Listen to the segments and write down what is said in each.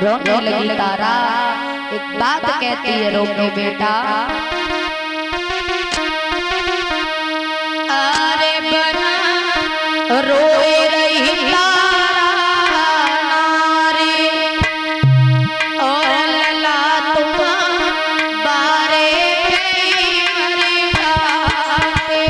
रोने लगी तारा। एक बात कहती है रो के बेटा, अरे बना रोए रही तारा नारे, और लला तुम बारे मर जाते।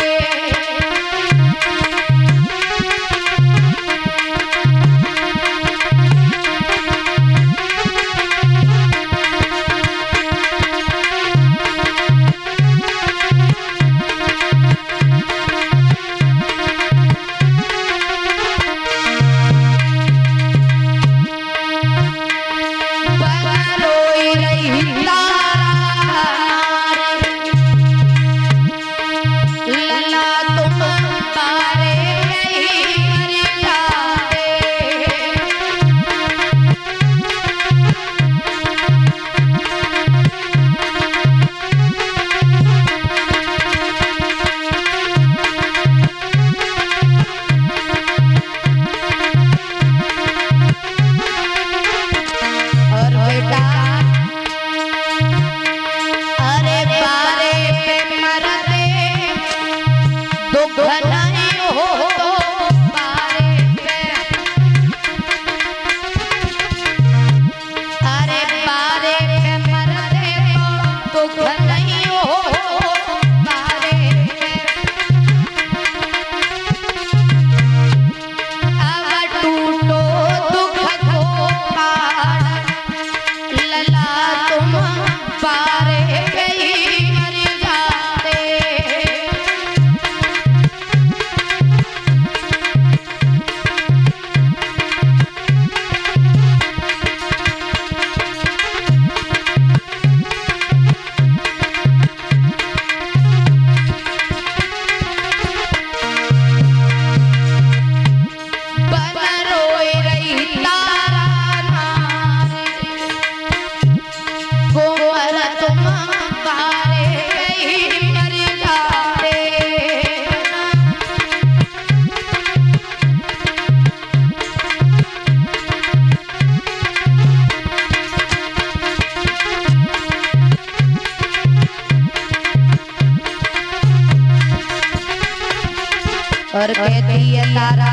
और कहती है तारा,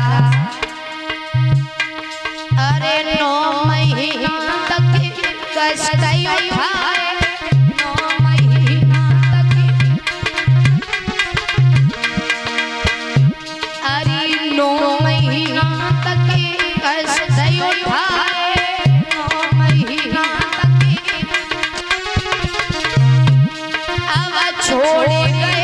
अरे 9 महीना तक कष्ट उठाए, 9 महीना तक, अरे 9 महीना तक कष्ट उठाए, 9 महीना तक अब छोड़ गए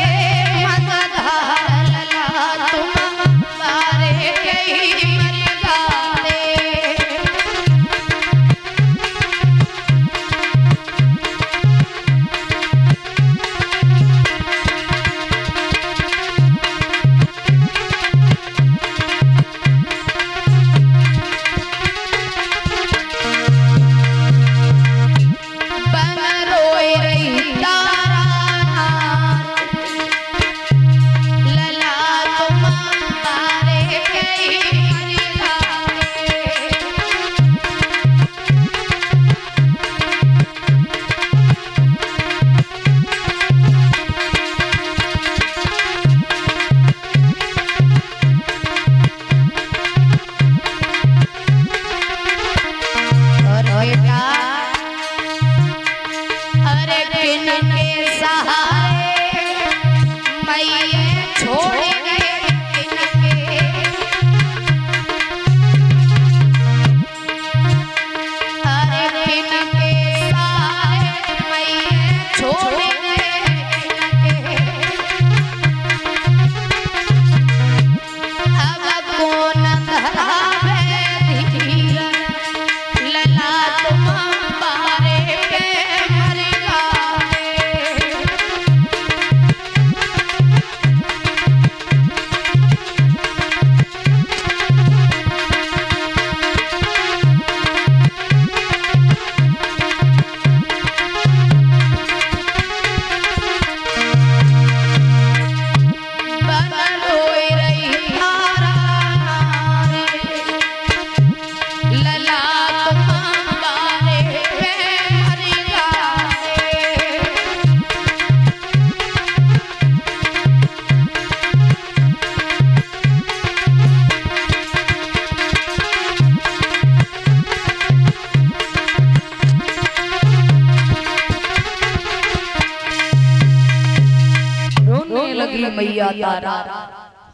करती मैया तारा।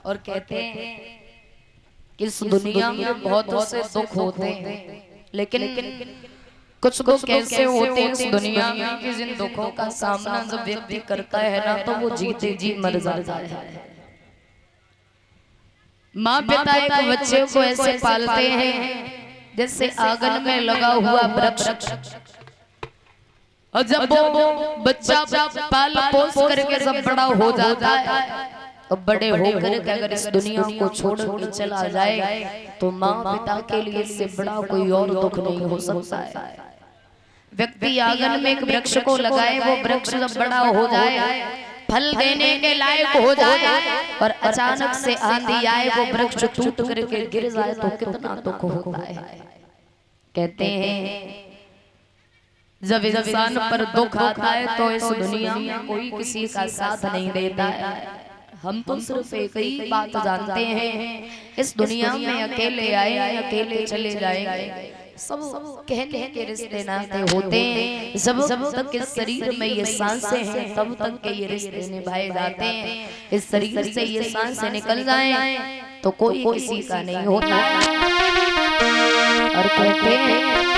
और कहते हैं कि इस दुनिया में बहुत से दुख होते हैं, लेकिन कुछ दुख कैसे होते हैं इस दुनिया में कि जिन दुखों का सामना जब व्यक्ति करता है ना तो वो जीते जी मर जाता है। माँ पिता एक बच्चे को ऐसे पालते हैं जैसे आंगन में लगा हुआ वृक्ष, और जब वो बच्चा पाल पोस करके जब बड़ा हो जाता है, अब बड़े होकर के अगर इस दुनिया को छोड़ के चला जाए तो माँ पिता के लिए इससे बड़ा कोई और दुख नहीं हो सकता है। व्यक्ति आंगन में एक वृक्ष को लगाए, वो वृक्ष जब बड़ा हो जाए, फल देने के लायक हो जाए, और अचानक से आंधी आए, वो वृक्ष टूट करके गिर जाए तो कितना दुख होता है। कहते हैं जब इंसान पर दुख आता है तो इस दुनिया में कोई किसी का साथ नहीं देता है। हम तो सिर्फ एक ही बात जानते हैं, इस दुनिया में अकेले आए अकेले चले जाएंगे। सब कहते हैं कि रिश्ते नाते होते हैं, जब तक इस शरीर में ये सांसें हैं तब तक के ये रिश्ते निभाए जाते हैं। इस शरीर से ये सांसें निकल जाएं तो कोई किसी का नहीं होता। और कहते हैं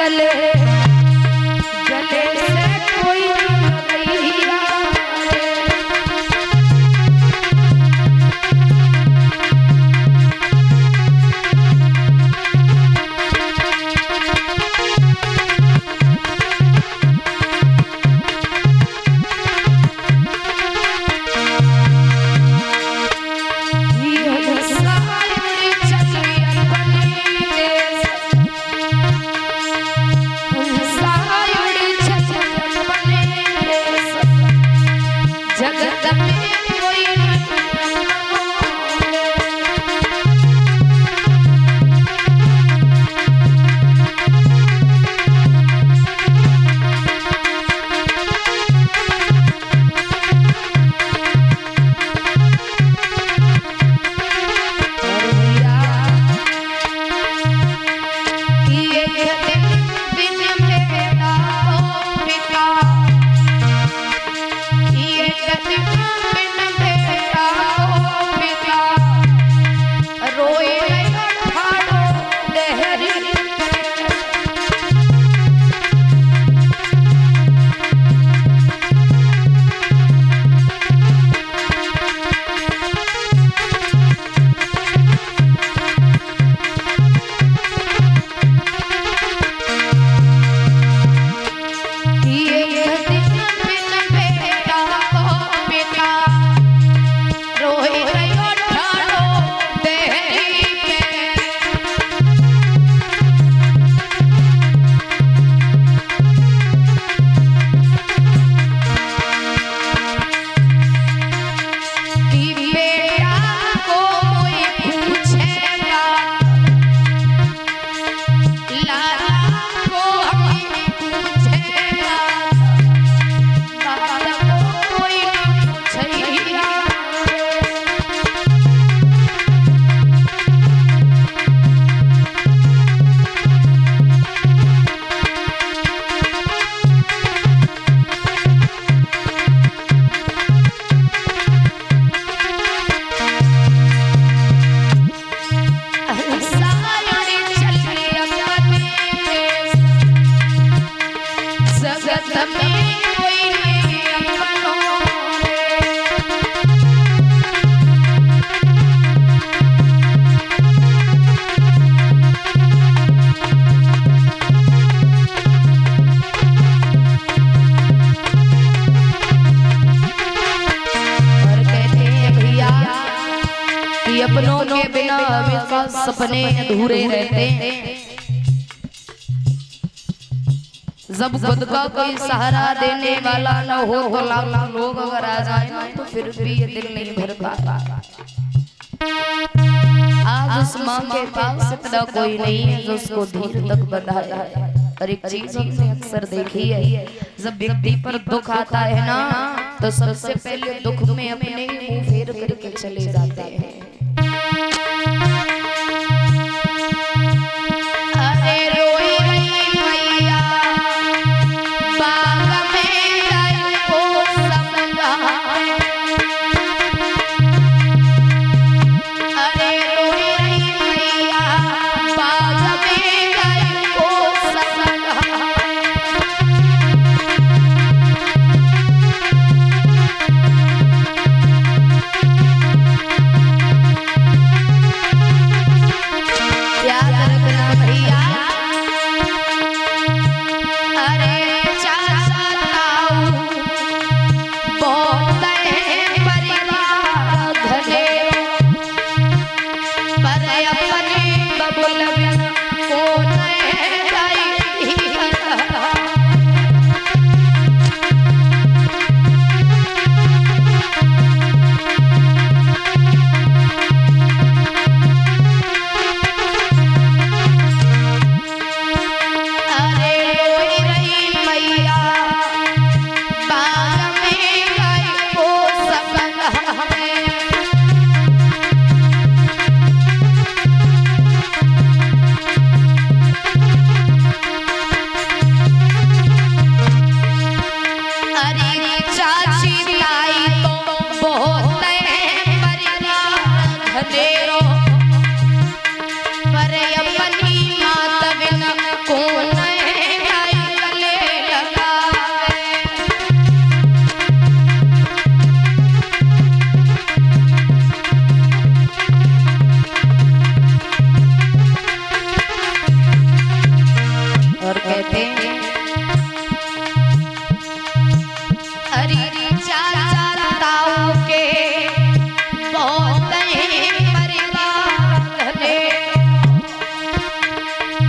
गले गले से कोई रैया अपनों के बिना विश्वास सपने अधूरे रहते हैं। जब खुद का कोई सहारा देने वाला न हो तो लाखों लोग अगर आ जाए ना तो फिर भी ये दिल नहीं भर पाता। आज उस माँ के पास इतना कोई नहीं है जो उसको धीर तक बधाया है। और एक चीज हमने अक्सर देखी है, जब व्यक्ति पर दुख आता है ना तो सबसे पहले दुख में अपने मुंह फेर करके चले जाते हैं।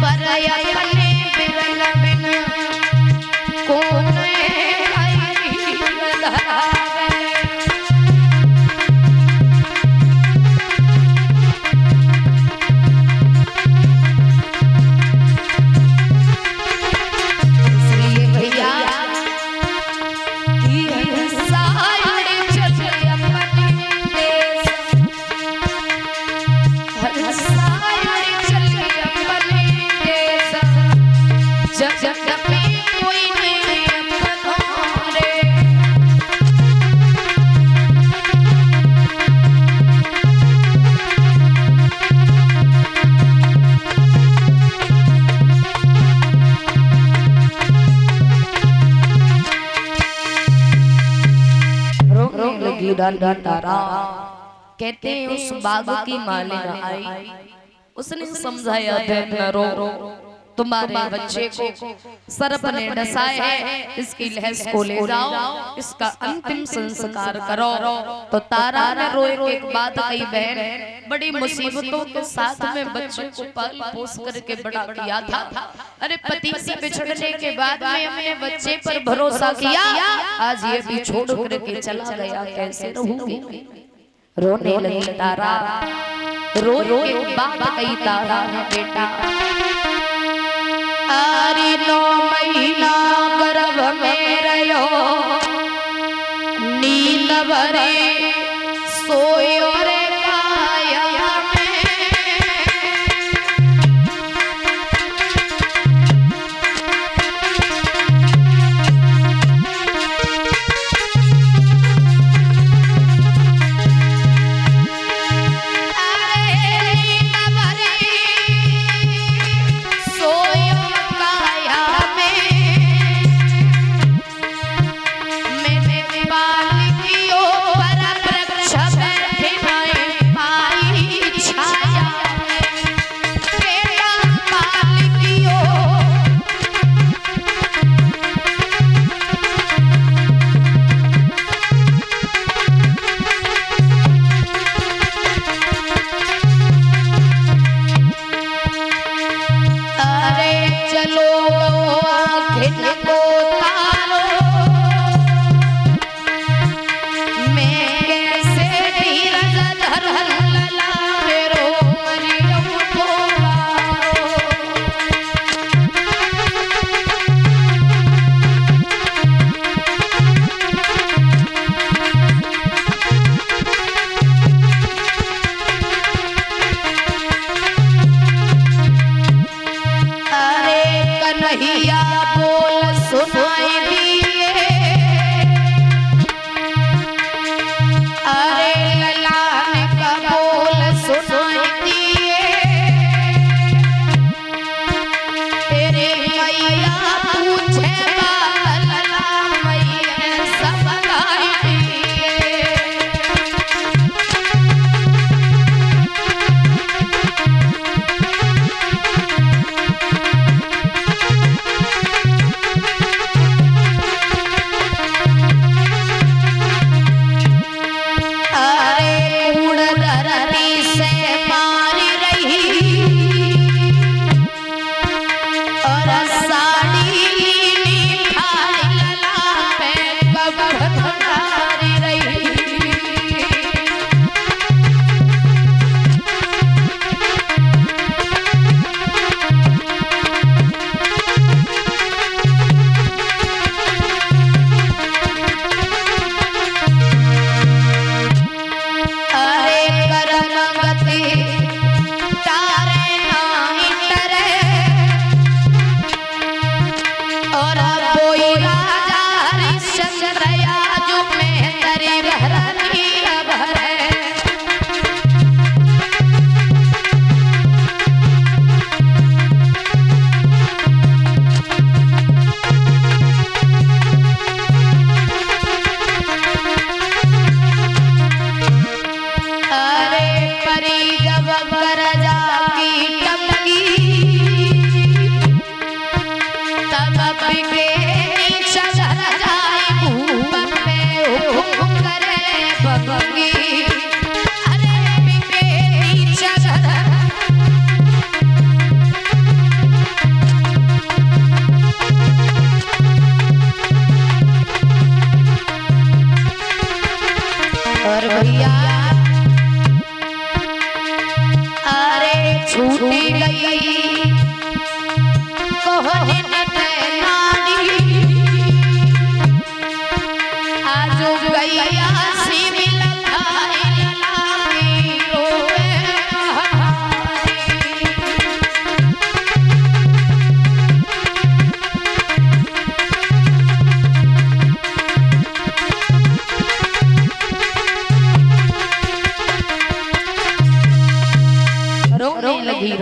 पर अपने बिरल बिन कौन तारा कहते हैं उस बाग की मालिन आई, उसने समझाया न रो, तुम्हारे बच्चे को सर्प ने डसाया है, इसकी लहस को ले जाओ, इसका अंतिम संस्कार करो। तो तारा ने रोए एक बात कही, बहन बड़ी मुसीबतों के साथ में बच्चे को पाल पोस करके बड़ा किया था। अरे पति से बिछड़ने के बाद में अपने बच्चे पर भरोसा किया, आज ये भी छोड़ करके चला गया, कैसे रहूंगी। रोने लगी तारा, रो के बात कही तारा ने, बेटा आरी 9 महीना गर्भ में रहो, नींद भरे सोयो रे काया में, कन्हैया बोल सुनाई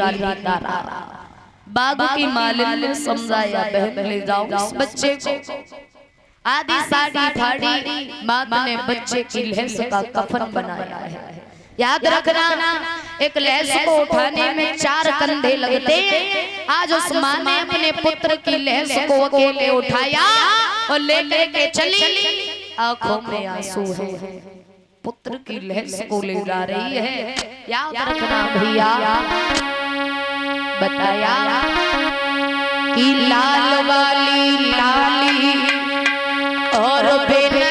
हीरा तारा। बाग की मालिन ने समझाया बहन ले जाओ इस बच्चे को। आधी साड़ी फाड़ी माँ ने बच्चे की लहस का कफन बनाया है। याद रखना एक लहस को उठाने में 4 कंधे लगते हैं। आज उस माँ ने अपने पुत्र की लहस को अकेले उठाया और लेकर के चली। आंखों में आंसू है, पुत्र की लहस को ले जा रही है। याद रखना भैया, बताया कि लाल वाली लाली और बेटा